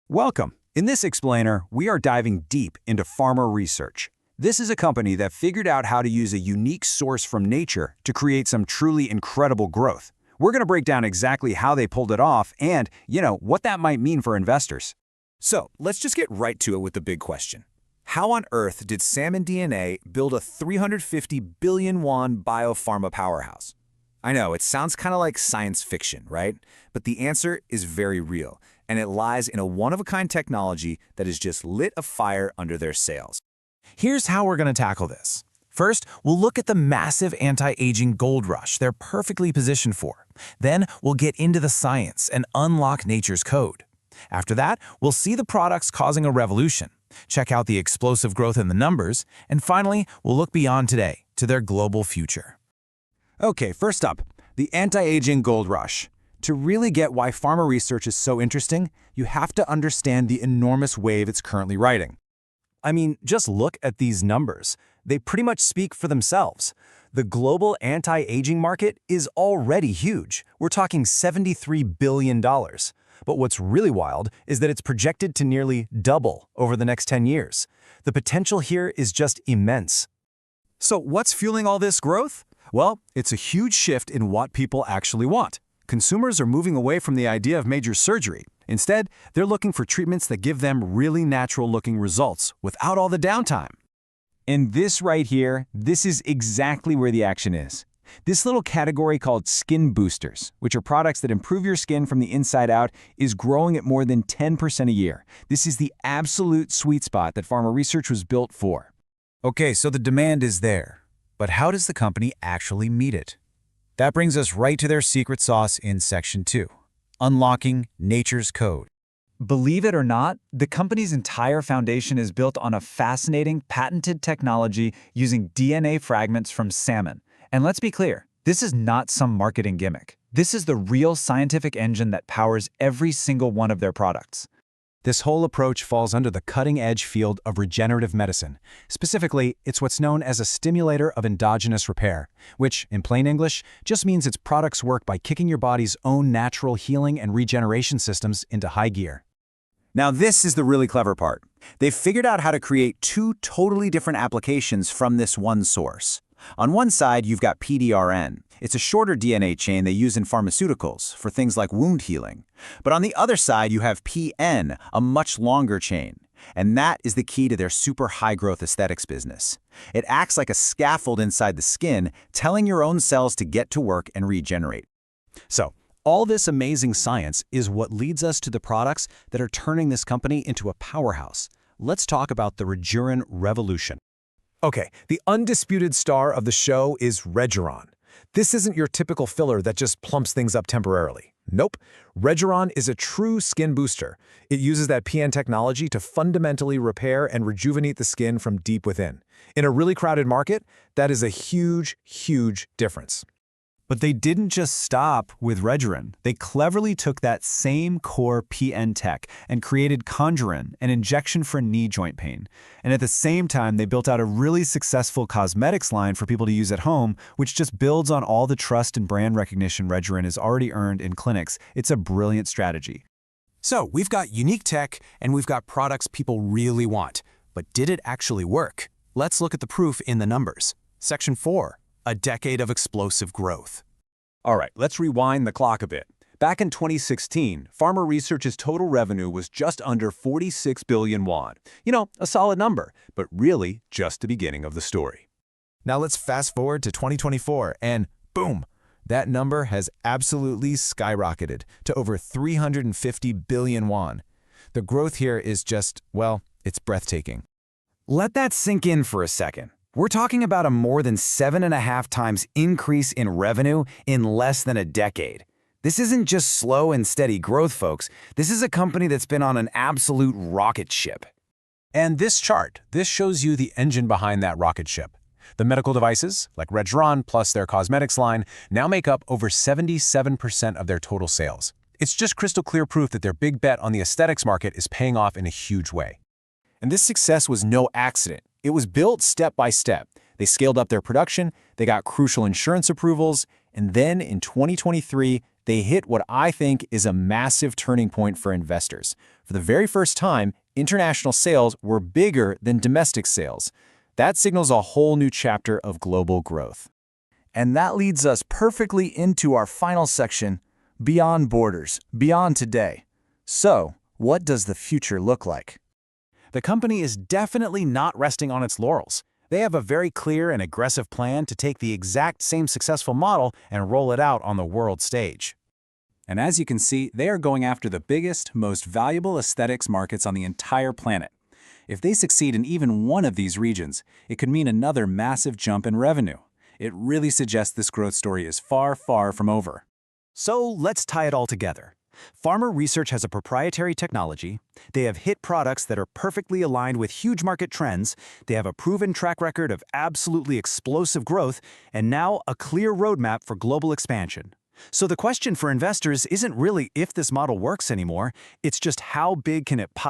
Welcome. In this explainer, we are diving deep into PharmaResearch. This is a company that figured out how to use a unique source from nature to create some truly incredible growth. We're going to break down exactly how they pulled it off and, what that might mean for investors. So, let's just get right to it with the big question. How on earth did salmon DNA build a 350 billion won biopharma powerhouse? I know, it sounds kind of like science fiction, right? But the answer is very real, and it lies in a one-of-a-kind technology that has just lit a fire under their sails. Here's how we're going to tackle this. First, we'll look at the massive anti-aging gold rush they're perfectly positioned for. Then, we'll get into the science and unlock nature's code. After that, we'll see the products causing a revolution, check out the explosive growth in the numbers, and finally, we'll look beyond today to their global future. Okay, first up, the anti-aging gold rush. To really get why PharmaResearch is so interesting, you have to understand the enormous wave it's currently riding. I mean, just look at these numbers. They pretty much speak for themselves. The global anti-aging market is already huge. We're talking $73 billion. But what's really wild is that it's projected to nearly double over the next 10 years. The potential here is just immense. So what's fueling all this growth? Well, it's a huge shift in what people actually want. Consumers are moving away from the idea of major surgery. Instead, they're looking for treatments that give them really natural-looking results without all the downtime. And this right here, this is exactly where the action is. This little category called skin boosters, which are products that improve your skin from the inside out, is growing at more than 10% a year. This is the absolute sweet spot that PharmaResearch was built for. Okay, so the demand is there. But how does the company actually meet it? That brings us right to their secret sauce in Section 2, unlocking nature's code. Believe it or not, the company's entire foundation is built on a fascinating, patented technology using DNA fragments from salmon. And let's be clear, this is not some marketing gimmick. This is the real scientific engine that powers every single one of their products. This whole approach falls under the cutting-edge field of regenerative medicine. Specifically, it's what's known as a stimulator of endogenous repair, which, in plain English, just means its products work by kicking your body's own natural healing and regeneration systems into high gear. Now this is the really clever part. They've figured out how to create two totally different applications from this one source. On one side, you've got PDRN. It's a shorter DNA chain they use in pharmaceuticals for things like wound healing. But on the other side, you have PN, a much longer chain. And that is the key to their super high-growth aesthetics business. It acts like a scaffold inside the skin, telling your own cells to get to work and regenerate. So, all this amazing science is what leads us to the products that are turning this company into a powerhouse. Let's talk about the Regeneron revolution. Okay, the undisputed star of the show is Regeneron. This isn't your typical filler that just plumps things up temporarily. Nope. Regeneron is a true skin booster. It uses that PN technology to fundamentally repair and rejuvenate the skin from deep within. In a really crowded market, that is a huge, huge difference. But they didn't just stop with Regeneron. They cleverly took that same core PN tech and created Conjurin, an injection for knee joint pain. And at the same time, they built out a really successful cosmetics line for people to use at home, which just builds on all the trust and brand recognition Regeneron has already earned in clinics. It's a brilliant strategy. So we've got unique tech, and we've got products people really want. But did it actually work? Let's look at the proof in the numbers. Section 4. A decade of explosive growth. All right, let's rewind the clock a bit. Back in 2016, PharmaResearch's total revenue was just under 46 billion won. A solid number, but really just the beginning of the story. Now let's fast forward to 2024 and boom, that number has absolutely skyrocketed to over 350 billion won. The growth here is just, well, it's breathtaking. Let that sink in for a second. We're talking about a more than 7.5 times increase in revenue in less than a decade. This isn't just slow and steady growth, folks. This is a company that's been on an absolute rocket ship. And this chart, this shows you the engine behind that rocket ship. The medical devices, like Regeneron plus their cosmetics line, now make up over 77% of their total sales. It's just crystal clear proof that their big bet on the aesthetics market is paying off in a huge way. And this success was no accident. It was built step by step. They scaled up their production, they got crucial insurance approvals, and then in 2023, They hit what I think is a massive turning point for investors. For the very first time, international sales were bigger than domestic sales. That signals a whole new chapter of global growth. And that leads us perfectly into our final section, beyond borders, beyond today. So, what does the future look like? The company is definitely not resting on its laurels. They have a very clear and aggressive plan to take the exact same successful model and roll it out on the world stage. And as you can see, they are going after the biggest, most valuable aesthetics markets on the entire planet. If they succeed in even one of these regions, it could mean another massive jump in revenue. It really suggests this growth story is far, far from over. So let's tie it all together. PharmaResearch has a proprietary technology, they have hit products that are perfectly aligned with huge market trends, they have a proven track record of absolutely explosive growth, and now a clear roadmap for global expansion. So the question for investors isn't really if this model works anymore, it's just how big can it possibly